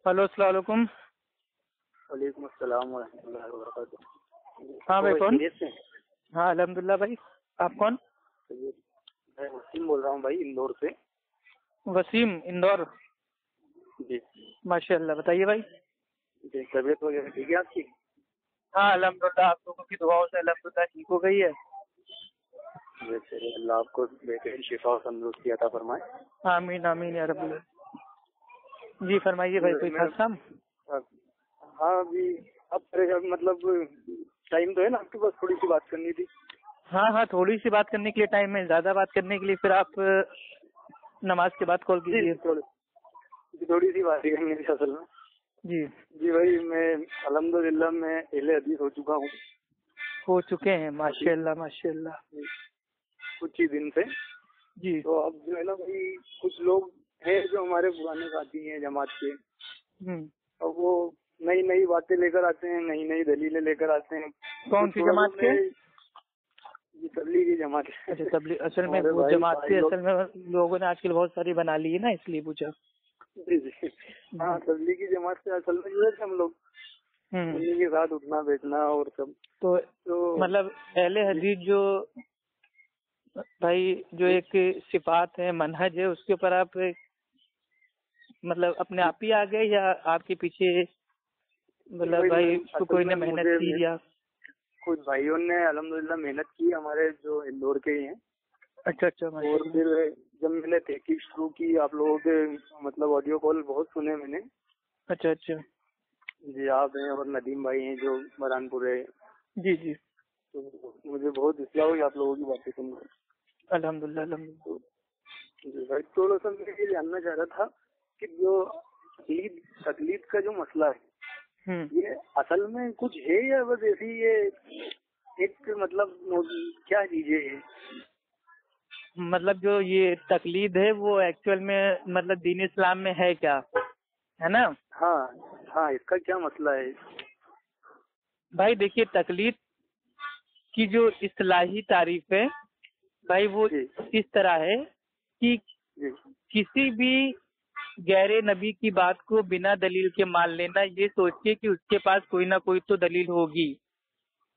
Hello, السلام علیکم۔ وعلیکم السلام ورحمۃ اللہ وبرکاتہ۔ ہاں بھائی، کون؟ خیریت سے؟ ہاں الحمدللہ بھائی، آپ کون؟ میں وسیم بول رہا ہوں بھائی، اندور سے۔ وسیم، اندور؟ جی ماشاء اللہ، بتائیے بھائی۔ جی، طبیعت وغیرہ ٹھیک ہے آپ کی؟ ہاں الحمدللہ، آپ لوگوں کی دعاؤں سے الحمدللہ ٹھیک ہو گئی ہے۔ جی، اللہ آپ کو بہترین شفا اور تندرستی عطا فرمائے۔ آمین آمین یا رب العالمین۔ جی فرمائیے بھائی، کوئی خاص کام؟ ہاں ابھی اب مطلب ٹائم تو ہے نا آپ کے پاس؟ تھوڑی سی بات کرنی تھی۔ ہاں تھوڑی سی بات کرنے کے لیے ٹائم ہے، زیادہ بات کرنے کے لیے پھر آپ نماز کے بعد کال کیجیے۔ تھوڑی سی بات کرنی تھی اصل میں۔ جی بھائی، میں الحمدللہ میں اہل حدیث ہو چکا ہوں۔ ہو چکے ہیں، ماشاء اللہ ماشاء اللہ۔ کچھ ہی دن سے۔ جی تو اب جو ہے نا بھائی، کچھ لوگ ہیں جو ہمارے پرانے ساتھی ہیں جماعت کے، اب وہ نئی نئی باتیں لے کر آتے ہیں، نئی نئی دلیلیں لے کر آتے ہیں۔ کون سی جماعت کے؟ جی، تبلیغی جماعت۔ اچھا تبلیغ، اصل میں وہ جماعت کے اصل میں لوگوں نے آج کل بہت ساری بنا لی ہے نا، اس لیے پوچھا۔ جی جی ہاں، تبلیغی جماعت سے اصل میں جو ہے ہم لوگ انہیں کے ساتھ اٹھنا بیٹھنا اور سب۔ تو مطلب اہل حدیث جو بھائی، جو ایک صفات ہے، منہج ہے، اس کے اوپر آپ مطلب اپنے آپ ہی آ گئے یا آپ کے پیچھے مطلب بھائی کوئی نے محنت کی یا کچھ بھائیوں نے الحمدللہ محنت کی، ہمارے جو اندور کے ہی ہیں۔ اچھا اور پھر جب میں نے تحقیق شروع کی، آپ لوگوں کے مطلب آڈیو کال بہت سنے میں نے۔ اچھا جی، آپ ہیں اور ندیم بھائی ہیں جو برہان پور ہے۔ جی جی، تو مجھے بہت اطلاع ہوئی آپ لوگوں کی باتیں سن کر۔ الحمدللہ الحمدللہ۔ جی بھائی، تھوڑا سا میں یہ جاننا چاہ رہا تھا کہ جو تقلید کا جو مسئلہ ہے، یہ اصل میں کچھ ہے یا بس ایسی یہ ایک مطلب کیا چیزیں ہے؟ مطلب جو یہ تقلید ہے وہ ایکچوئل میں مطلب دین اسلام میں ہے کیا، ہے نا؟ ہاں، اس کا کیا مسئلہ ہے؟ بھائی دیکھیے، تقلید کی جو اصطلاحی تعریف ہے بھائی، وہ اس طرح ہے کہ کسی بھی غیر نبی کی بات کو بنا دلیل کے مان لینا، یہ سوچ کے کہ اس کے پاس کوئی نہ کوئی تو دلیل ہوگی،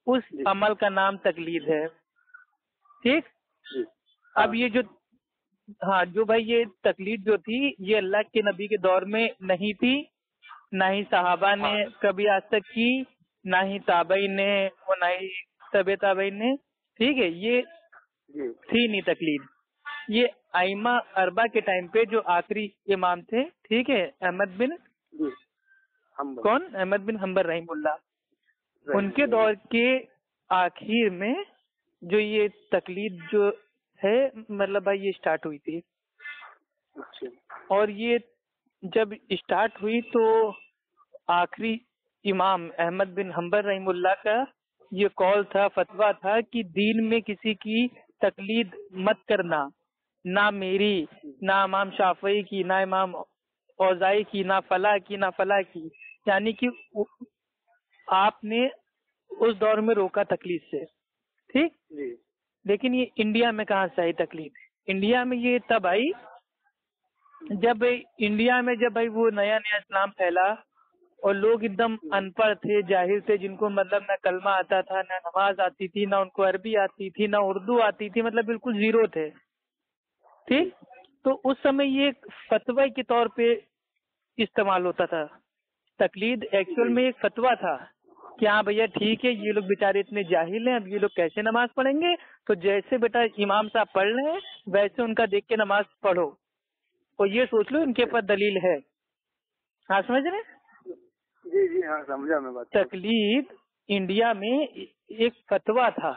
اس عمل کا نام تقلید ہے۔ ٹھیک؟ اب یہ جو بھائی یہ تقلید جو تھی، یہ اللہ کے نبی کے دور میں نہیں تھی، نہ ہی صحابہ نے کبھی آج تک کی، نہ ہی تابعین نے اور نہ ہی تبع تابعین نے۔ ٹھیک ہے، یہ تھی نہیں تقلید۔ یہ ائمہ اربعہ کے ٹائم پہ جو آخری امام تھے، ٹھیک ہے، احمد بن حنبل رحیم اللہ، ان کے دور کے آخر میں جو یہ تقلید جو ہے مطلب بھائی یہ اسٹارٹ ہوئی تھی۔ اور یہ جب اسٹارٹ ہوئی تو آخری امام احمد بن حنبل رحیم اللہ کا یہ قول تھا، فتویٰ تھا کہ دین میں کسی کی تقلید مت کرنا، نہ میری، نہ امام شافعی کی، نہ امام اوزاعی کی، نہ فلاں کی، نہ فلاں کی، یعنی کہ آپ نے اس دور میں روکا تقلید سے۔ ٹھیک؟ لیکن یہ انڈیا میں کہاں سے آئی تقلید؟ انڈیا میں یہ تب آئی جب بھائی وہ نیا اسلام پھیلا اور لوگ ایک دم ان پڑھ تھے، جاہل تھے، جن کو مطلب نہ کلمہ آتا تھا، نہ نماز آتی تھی، نہ ان کو عربی آتی تھی، نہ اردو آتی تھی، مطلب بالکل زیرو تھے۔ ٹھیک؟ تو اس سمے یہ فتوی کے طور پہ استعمال ہوتا تھا۔ تقلید ایکچوئل میں ایک فتویٰ تھا کہ ہاں بھیا ٹھیک ہے، یہ لوگ بیچارے اتنے جاہل ہیں، اب یہ لوگ کیسے نماز پڑھیں گے، تو جیسے بیٹا امام صاحب پڑھ رہے ہیں ویسے ان کا دیکھ کے نماز پڑھو، اور یہ سوچ لو ان کے پاس دلیل ہے۔ ہاں سمجھ رہے؟ جی ہاں، سمجھا میں بات۔ تقلید انڈیا میں ایک فتویٰ تھا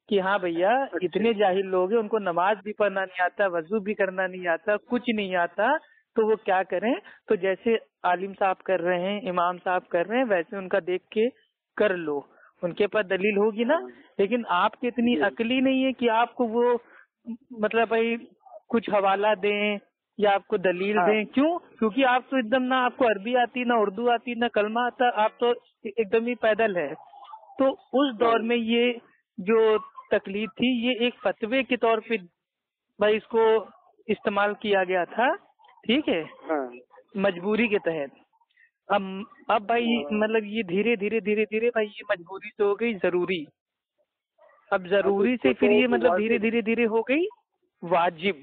کہ ہاں بھیا اتنے جاہل لوگ ہیں، ان کو نماز بھی پڑھنا نہیں آتا، وضو بھی کرنا نہیں آتا، کچھ نہیں آتا، تو وہ کیا کریں؟ تو جیسے عالم صاحب کر رہے ہیں، امام صاحب کر رہے ہیں، ویسے ان کا دیکھ کے کر لو، ان کے پاس دلیل ہوگی نا۔ لیکن آپ کی اتنی عقل ہی نہیں ہے کہ آپ کو وہ مطلب بھائی کچھ حوالہ دیں یا آپ کو دلیل دیں۔ کیوں؟ کیونکہ آپ تو ایک دم نہ آپ کو عربی آتی، نہ اردو آتی، نہ کلمہ آتا، آپ تو ایک دم ہی پیدل ہے۔ تو اس دور میں یہ جو تقلید تھی، یہ ایک فتوے کے طور پہ بھائی اس کو استعمال کیا گیا تھا۔ ٹھیک ہے، مجبوری کے تحت۔ اب بھائی مطلب یہ دھیرے دھیرے بھائی یہ مجبوری سے ہو گئی ضروری. اب ضروری سے پھر یہ مطلب دھیرے دھیرے ہو گئی واجب.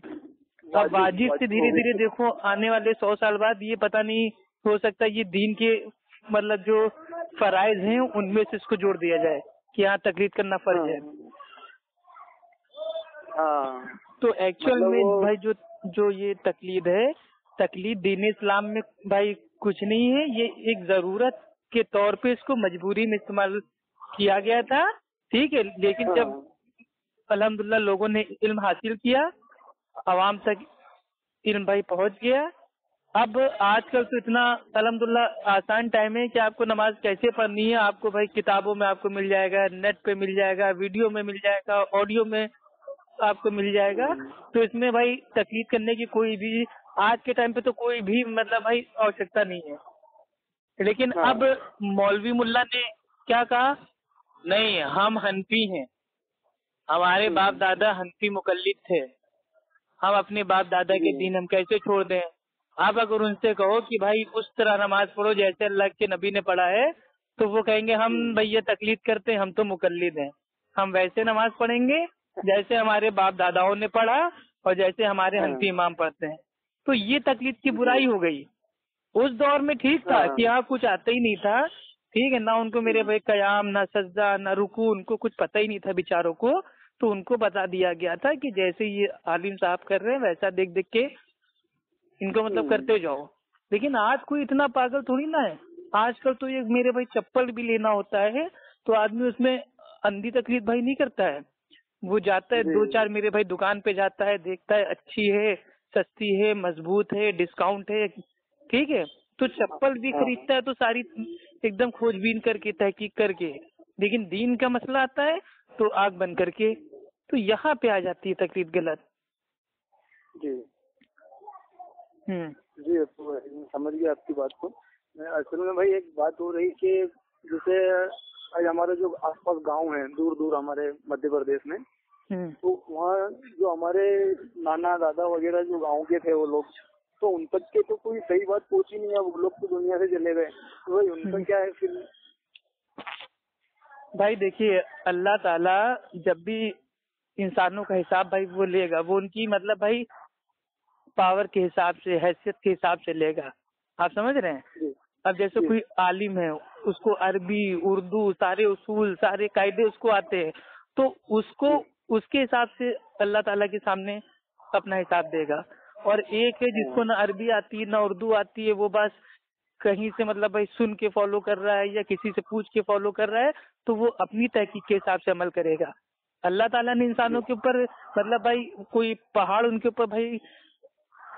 اب واجب سے دھیرے دھیرے دیکھو آنے والے 100 سال بعد یہ پتہ نہیں ہو سکتا یہ دین کے مطلب جو فرائض ہیں ان میں سے اس کو جوڑ دیا جائے کہ یہاں تقلید کرنا فرض ہے. تو ایکچوئل میں بھائی جو یہ تقلید ہے، تقلید دین اسلام میں بھائی کچھ نہیں ہے. یہ ایک ضرورت کے طور پہ اس کو مجبوری میں استعمال کیا گیا تھا، ٹھیک ہے. لیکن جب الحمدللہ لوگوں نے علم حاصل کیا، عوام تک علم بھائی پہنچ گیا. اب آج کل تو اتنا الحمدللہ آسان ٹائم ہے کہ آپ کو نماز کیسے پڑھنی ہے آپ کو بھائی کتابوں میں آپ کو مل جائے گا، نیٹ پہ مل جائے گا، ویڈیو میں مل جائے گا، آڈیو میں آپ کو مل جائے گا. تو اس میں بھائی تقلید کرنے کی کوئی بھی آج کے ٹائم پہ تو کوئی بھی مطلب بھائی آوشکتا نہیں ہے. لیکن اب مولوی ملا نے کیا کہا، نہیں ہم حنفی ہیں، ہمارے باپ دادا حنفی مقلد تھے، ہم اپنے باپ دادا کے دین ہم کیسے چھوڑ دیں. آپ اگر ان سے کہو کہ بھائی اس طرح نماز پڑھو جیسے اللہ کے نبی نے پڑھا ہے تو وہ کہیں گے ہم بھیا تقلید کرتے ہیں، ہم تو مقلد ہیں، ہم ویسے نماز پڑھیں گے جیسے ہمارے باپ داداؤں نے پڑھا اور جیسے ہمارے حنفی امام پڑھتے ہیں. تو یہ تقلید کی برائی ہو گئی. اس دور میں ٹھیک تھا کہ آپ کچھ آتا ہی نہیں تھا، ٹھیک ہے، نہ ان کو میرے بھائی قیام نہ سجدہ نہ رکوع ان کو کچھ پتہ ہی نہیں تھا بیچاروں کو. تو ان کو بتا دیا گیا تھا کہ جیسے یہ عالم صاحب کر رہے ہیں ویسا دیکھ دیکھ کے ان کو مطلب کرتے جاؤ. لیکن آج کوئی اتنا پاگل تھوڑی نا ہے. آج کل تو یہ میرے بھائی چپل بھی لینا ہوتا ہے تو آدمی اس میں اندھی تقلید بھائی نہیں کرتا ہے. وہ جاتا ہے 2-4 میرے بھائی دکان پہ جاتا ہے، دیکھتا ہے اچھی ہے، سستی ہے، مضبوط ہے، ڈسکاؤنٹ ہے، ٹھیک ہے. تو چپل بھی خریدتا ہے تو ساری ایک دم کھوج بین کر کے تحقیق کر کے. لیکن دین کا مسئلہ آتا ہے تو آنکھ بند کر کے. تو یہاں پہ آ جاتی ہے تقلید غلط. جی سمجھ گیا آپ کی بات کو. اصل میں بھائی ایک بات ہو رہی کہ جیسے ہمارے جو آس پاس گاؤں ہیں دور دور ہمارے مدھیہ پردیش میں، تو وہاں جو ہمارے نانا دادا وغیرہ جو گاؤں کے تھے وہ لوگ، تو ان تک کے تو کوئی صحیح بات پہنچی نہیں ہے. وہ لوگ تو دنیا سے چلے گئے. تو بھائی ان کا کیا ہے پھر؟ بھائی دیکھیے اللہ تعالی جب بھی انسانوں کا حساب بھائی وہ لے گا، وہ ان کی مطلب بھائی پاور کے حساب سے، حیثیت کے حساب سے لے گا. آپ سمجھ رہے ہیں؟ اب جیسے کوئی عالم ہے اس کو عربی اردو سارے اصول سارے قاعدے اس کو آتے ہیں، تو اس کو اس کے حساب سے اللہ تعالیٰ کے سامنے اپنا حساب دے گا. اور ایک ہے جس کو نہ عربی آتی ہے نہ اردو آتی ہے، وہ بس کہیں سے مطلب بھائی سن کے فالو کر رہا ہے یا کسی سے پوچھ کے فالو کر رہا ہے، تو وہ اپنی تحقیق کے حساب سے عمل کرے گا. اللہ تعالیٰ نے انسانوں کے اوپر مطلب بھائی کوئی پہاڑ ان کے اوپر بھائی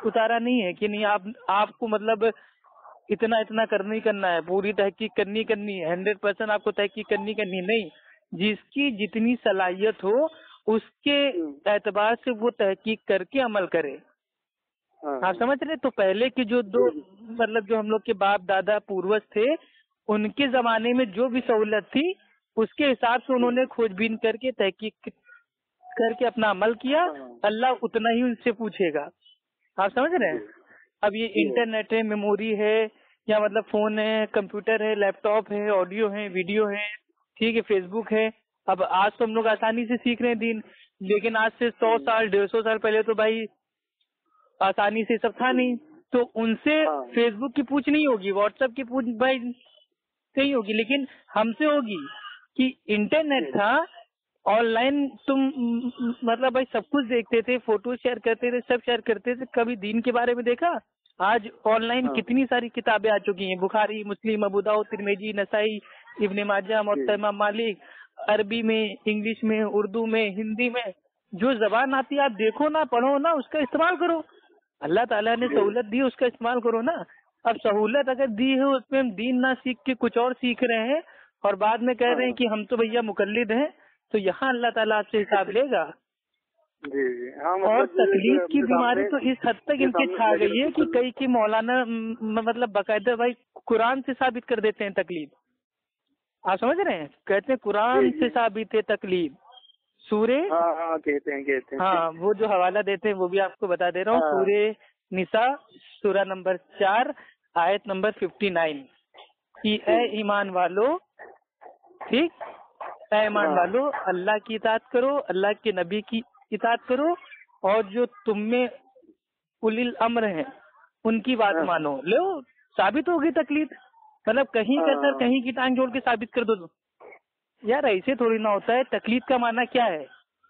اتارا نہیں ہے کہ نہیں آپ کو مطلب اتنا کرنا ہی کرنا ہے، پوری تحقیق کرنی ہے، 100% آپ کو تحقیق کرنی نہیں. جس کی جتنی صلاحیت ہو اس کے اعتبار سے وہ تحقیق کر کے عمل کرے. آپ سمجھ رہے؟ تو پہلے کے جو مطلب جو ہم لوگ کے باپ دادا پوروج تھے ان کے زمانے میں جو بھی سہولت تھی اس کے حساب سے انہوں نے کھوج بین کر کے تحقیق کر کے اپنا عمل کیا. اللہ اتنا ہی ان سے پوچھے گا. آپ سمجھ رہے ہیں؟ اب یہ انٹرنیٹ ہے، میموری ہے، یا مطلب فون ہے، کمپیوٹر ہے، لیپ ٹاپ ہے، آڈیو ہے، ویڈیو ہے، ٹھیک ہے، فیس بک ہے. اب آج تو ہم لوگ آسانی سے سیکھ رہے ہیں دین، لیکن آج سے 100 سال 150 سال پہلے تو بھائی آسانی سے سب تھا نہیں. تو ان سے فیس بک کی پوچھ نہیں ہوگی، واٹس ایپ کی پوچھ بھائی نہیں ہوگی، لیکن ہم سے ہوگی کہ انٹرنیٹ تھا، آن لائن تم مطلب بھائی سب کچھ دیکھتے تھے، فوٹو شیئر کرتے تھے، سب شیئر کرتے تھے. کبھی دین کے بارے میں دیکھا؟ آج آن لائن کتنی ساری کتابیں آ چکی ہیں، بخاری، مسلم، ابو داؤد، ترمذی، نسائی، ابن ماجہ، موطا امام مالک، عربی میں، انگلش میں، اردو میں، ہندی میں. جو زبان آتی ہے آپ دیکھو نا، پڑھو نا، اس کا استعمال کرو. اللہ تعالیٰ نے سہولت دی، اس کا استعمال کرو نا. اب سہولت اگر دی ہے اس میں ہم دین نہ سیکھ کے کچھ اور سیکھ رہے ہیں اور بعد میں کہہ رہے ہیں کہ ہم تو بھیا مقلد ہیں، تو یہاں اللہ تعالیٰ آپ سے حساب لے گا. اور تکلیف کی بیماری تو اس حد تک ان کی چھا گئی ہے کہ کئی کی مولانا مطلب باقاعدہ بھائی قرآن سے ثابت کر دیتے ہیں تکلیف. آپ سمجھ رہے ہیں؟ کہتے ہیں قرآن سے ثابت ہے تکلیف. سورے کہتے ہیں ہاں وہ جو حوالہ دیتے ہیں وہ بھی آپ کو بتا دے رہا ہوں. سورہ نساء سورہ نمبر 4 آیت نمبر 59. کہ اے ایمان والو، ٹھیک، اے ایمان والو اللہ کی اطاعت کرو، اللہ کے نبی کی اطاعت کرو، اور جو تم میں اولی الامر ہیں ان کی بات مانو. لو ثابت ہوگی تکلیف، مطلب کہیں کا سر کہیں کی ٹانگ جوڑ کے ثابت کر دو. یار ایسے تھوڑی نہ ہوتا ہے. تکلیف کا معنی کیا ہے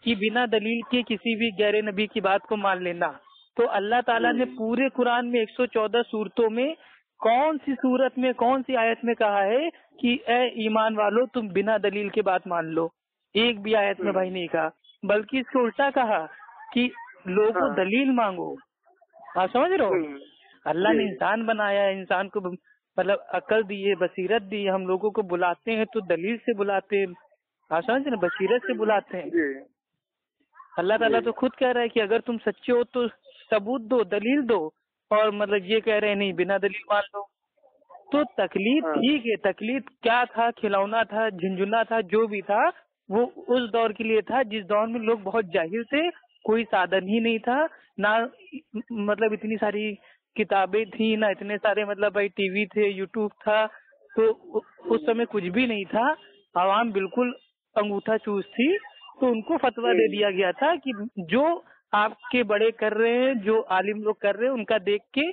کہ بنا دلیل کے کسی بھی غیر نبی کی بات کو مان لینا. تو اللہ تعالیٰ نے پورے قرآن میں 114 صورتوں میں کون سی صورت میں کون سی آیت میں کہا ہے کہ اے ایمان والو تم بنا دلیل کے بات مان لو؟ ایک بھی آیت میں بھائی نہیں کہا، بلکہ اس کو الٹا کہا کہ لوگوں دلیل مانگو. آپ سمجھ رہے ہو؟ اللہ نے انسان بنایا ہے، انسان کو مطلب عقل دی ہے، بصیرت دی ہے. ہم لوگوں کو بلاتے ہیں تو دلیل سے بلاتے ہیں. آپ سمجھ رہے، بصیرت سے بلاتے ہیں. اللہ تعالیٰ تو خود کہہ رہا ہے کہ اگر تم سچے ہو تو ثبوت دو، دلیل دو، اور مطلب یہ کہہ رہے ہیں نہیں بنا دلیل مان لو. تو تکلیف ٹھیک ہے، تکلیف کیا تھا؟ کھلونا تھا، جھنجھنا تھا، جو بھی تھا وہ اس دور کے لیے تھا جس دور میں لوگ بہت جاہل تھے، کوئی سادھن ہی نہیں تھا، نہ مطلب اتنی ساری کتابیں تھیں، نہ اتنے سارے مطلب بھائی ٹی وی تھے، یوٹیوب تھا. تو اس سمے کچھ بھی نہیں تھا، عوام بالکل انگوٹھا چوس تھی. تو ان کو فتویٰ دے دیا گیا تھا کہ جو آپ کے بڑے کر رہے ہیں، جو عالم لوگ کر رہے ہیں، ان کا دیکھ کے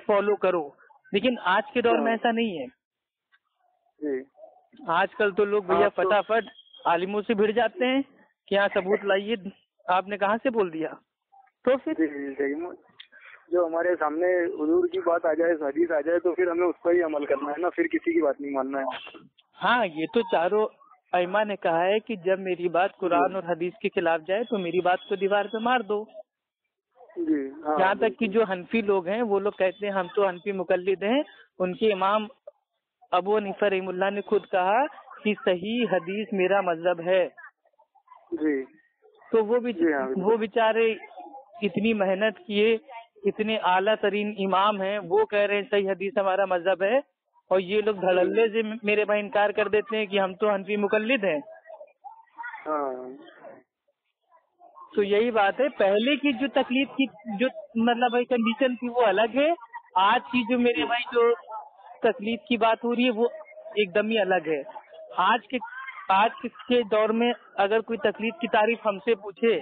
فالو کرو. لیکن آج کے دور میں ایسا نہیں ہے. آج کل تو لوگ بھیا فٹافٹ عالموں سے بھڑ جاتے ہیں کہ ہاں ثبوت لائیے، آپ نے کہاں سے بول دیا. تو پھر جو ہمارے سامنے حضور کی بات آ جائے، حدیث آ جائے، تو پھر ہمیں اس پر ہی عمل کرنا ہے نا، پھر کسی کی بات نہیں ماننا ہے. ہاں یہ تو چاروں ائمہ نے کہا ہے کہ جب میری بات قرآن اور حدیث کے خلاف جائے تو میری بات کو دیوار پہ مار دو. یہاں تک کہ جو حنفی لوگ ہیں وہ لوگ کہتے ہیں ہم تو حنفی مقلد ہیں. ان کے امام ابو حنیفہ رحمہ اللہ نے خود کہا کہ صحیح حدیث میرا مذہب ہے. تو وہ بیچارے اتنی محنت کیے، اتنے اعلیٰ ترین امام ہیں، وہ کہہ رہے ہیں صحیح حدیث ہمارا مذہب ہے، اور یہ لوگ دھڑلے سے میرے بھائی انکار کر دیتے ہیں کہ ہم تو حنفی مقلد ہیں. تو یہی بات ہے، پہلے کی جو تکلیف کی جو مطلب بھائی کنڈیشن تھی وہ الگ ہے. آج کی جو میرے بھائی جو تکلیف کی بات ہو رہی ہے وہ ایک دم ہی الگ ہے. آج کے دور میں اگر کوئی تکلیف کی تعریف ہم سے پوچھے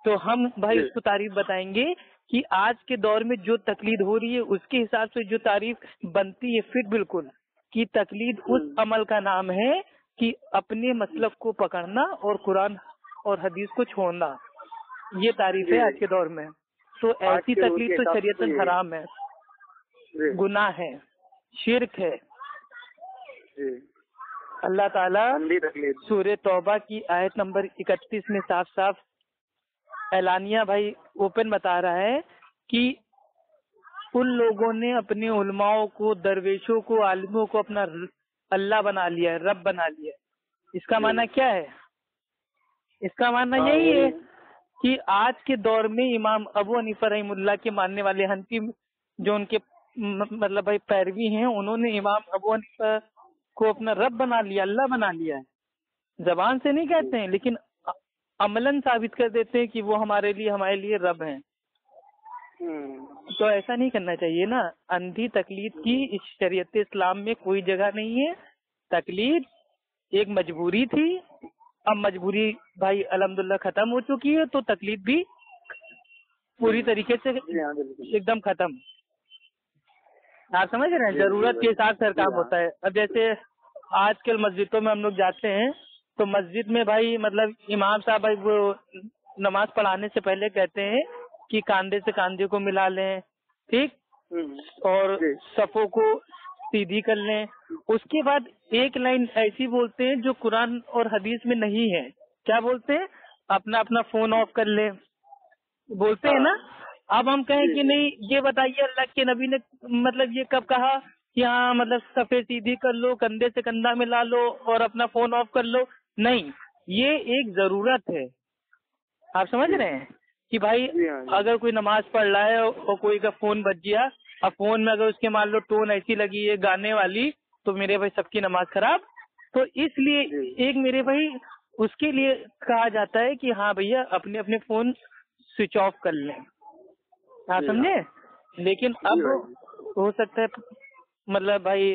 تو ہم بھائی اس کو تعریف بتائیں گے کہ آج کے دور میں جو تقلید ہو رہی ہے اس کے حساب سے جو تعریف بنتی ہے فٹ بالکل کہ تقلید اس عمل کا نام ہے کہ اپنے مسلک کو پکڑنا اور قرآن اور حدیث کو چھوڑنا، یہ تعریف ہے آج کے دور میں. تو ایسی تقلید تو شریعتاً حرام ہے، گناہ ہے، شرک ہے. اللہ تعالیٰ سورہ توبہ کی آیت نمبر 31 میں صاف صاف اعلانیہ بھائی اوپن بتا رہا ہے کہ ان لوگوں نے اپنے علماؤں کو، درویشوں کو، عالموں کو اپنا اللہ بنا لیا ہے، رب بنا لیا ہے. اس کا معنی کیا ہے؟ اس کا معنی یہی ہے کہ آج کے دور میں امام ابو حنیفہ رحمہ اللہ کے ماننے والے حنفی جو ان کے مطلب بھائی پیروی ہیں، انہوں نے امام ابو حنیفہ کو اپنا رب بنا لیا، اللہ بنا لیا ہے. زبان سے نہیں کہتے ہیں لیکن عملاً ثابت کر دیتے ہیں کہ وہ ہمارے لیے رب ہیں. تو ایسا نہیں کرنا چاہیے نا. اندھی تقلید کی اس شریعت اسلام میں کوئی جگہ نہیں ہے. تقلید ایک مجبوری تھی، اب مجبوری بھائی الحمدللہ ختم ہو چکی ہے، تو تقلید بھی پوری طریقے سے ایک دم ختم. آپ سمجھ رہے ہیں؟ ضرورت کے حساب سے کام ہوتا ہے. اب جیسے آج کل مسجدوں میں ہم لوگ جاتے ہیں تو مسجد میں بھائی مطلب امام صاحب بھائی وہ نماز پڑھانے سے پہلے کہتے ہیں کہ کاندھے سے کاندھے کو ملا لیں، ٹھیک، اور صفوں کو سیدھی کر لیں. اس کے بعد ایک لائن ایسی بولتے ہیں جو قرآن اور حدیث میں نہیں ہے. کیا بولتے ہیں؟ اپنا فون آف کر لیں، بولتے ہیں نا. اب ہم کہیں کہ نہیں، یہ بتائیے اللہ کے نبی نے مطلب یہ کب کہا کہ ہاں مطلب صفیں سیدھی کر لو، کندھے سے کندھا ملا لو اور اپنا فون آف کر لو؟ نہیں، یہ ایک ضرورت ہے. آپ سمجھ رہے ہیں کہ بھائی اگر کوئی نماز پڑھ رہا ہے اور کوئی کا فون بج گیا، اب فون میں اگر اس کے مان لو ٹون ایسی لگی ہے گانے والی، تو میرے بھائی سب کی نماز خراب. تو اس لیے ایک میرے بھائی اس کے لیے کہا جاتا ہے کہ ہاں بھیا اپنے فون سوئچ آف کر لیں. آپ سمجھے؟ لیکن اب ہو سکتا ہے مطلب بھائی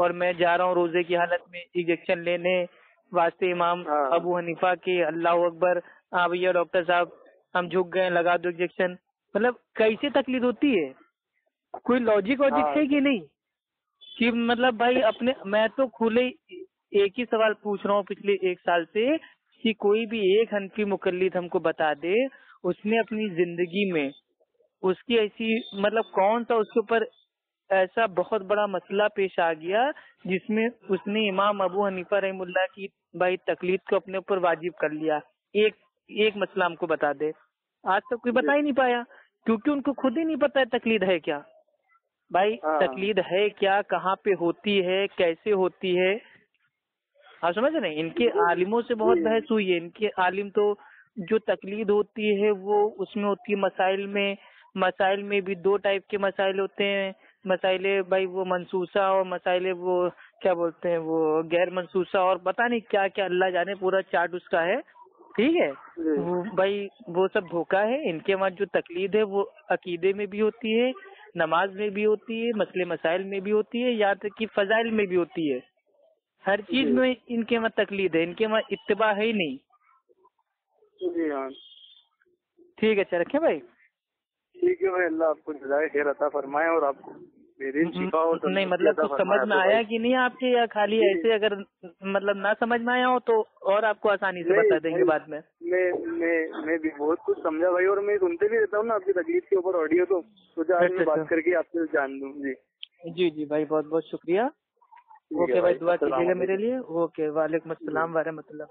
اور میں جا رہا ہوں روزے کی حالت میں انجیکشن لینے واسطے امام ابو حنیفہ کے، اللہ اکبر، ہاں بھیا ڈاکٹر صاحب ہم جھک گئے، لگا دو انجیکشن. مطلب کیسے تکلیف ہوتی ہے؟ کوئی لاجک واجک ہے کہ نہیں؟ کہ مطلب بھائی اپنے، میں تو کھلے ایک ہی سوال پوچھ رہا ہوں پچھلے 1 سال سے کہ کوئی بھی ایک حنفی مقلد ہم کو بتا دے اس نے اپنی زندگی میں اس کی ایسی مطلب کون سا اس کے اوپر ایسا بہت بڑا مسئلہ پیش آ گیا جس میں اس نے امام ابو حنیفہ رحم اللہ کی بھائی تقلید کو اپنے اوپر واجب کر لیا. ایک مسئلہ ہم کو بتا دے. آج تک کوئی بتا ہی نہیں پایا کیونکہ ان کو خود ہی نہیں پتا ہے تقلید ہے کیا. بھائی تقلید ہے کیا، کہاں پہ ہوتی ہے، کیسے ہوتی ہے، آپ سمجھ رہے ہیں؟ ان کے عالموں سے بہت بحث ہوئی ہے. ان کے عالم تو جو تقلید ہوتی ہے وہ اس میں ہوتی ہے مسائل میں بھی 2 ٹائپ کے مسائل ہوتے ہیں. مسائل بھائی وہ منسوسہ اور مسائل وہ کیا بولتے ہیں وہ غیر منسوسہ اور پتہ نہیں کیا کیا، اللہ جانے پورا چارٹ اس کا ہے. ٹھیک ہے، وہ بھائی وہ سب دھوکہ ہے. ان کے وہاں جو تقلید ہے وہ عقیدے میں بھی ہوتی ہے، نماز میں بھی ہوتی ہے، مسئلے مسائل میں بھی ہوتی ہے، یہاں تک کہ فضائل میں بھی ہوتی ہے. ہر چیز میں ان کے وہاں تقلید ہے، ان کے وہاں اتباع ہے ہی نہیں. جی ہاں ٹھیک ہے، اچھا رکھیں بھائی. ٹھیک ہے بھائی، اللہ آپ کو جزائے خیر عطا فرمائے اور آپ کو نہیں مطلب کچھ سمجھ میں آیا کہ نہیں آپ کے، یا خالی ایسے اگر مطلب نہ سمجھ میں آیا ہو تو اور آپ کو آسانی سے بتا دیں گے بعد میں. میں بھی بہت کچھ سمجھا بھائی، اور میں سنتے بھی رہتا ہوں نا آپ کی تکلیف کے اوپر آڈیو، تو سوچا آج میں بات کر کے آپ سے جان دوں. جی بھائی بہت بہت شکریہ. اوکے بھائی، دعا کیجیے گا میرے لیے. اوکے، وعلیکم السلام ورحمۃ اللہ.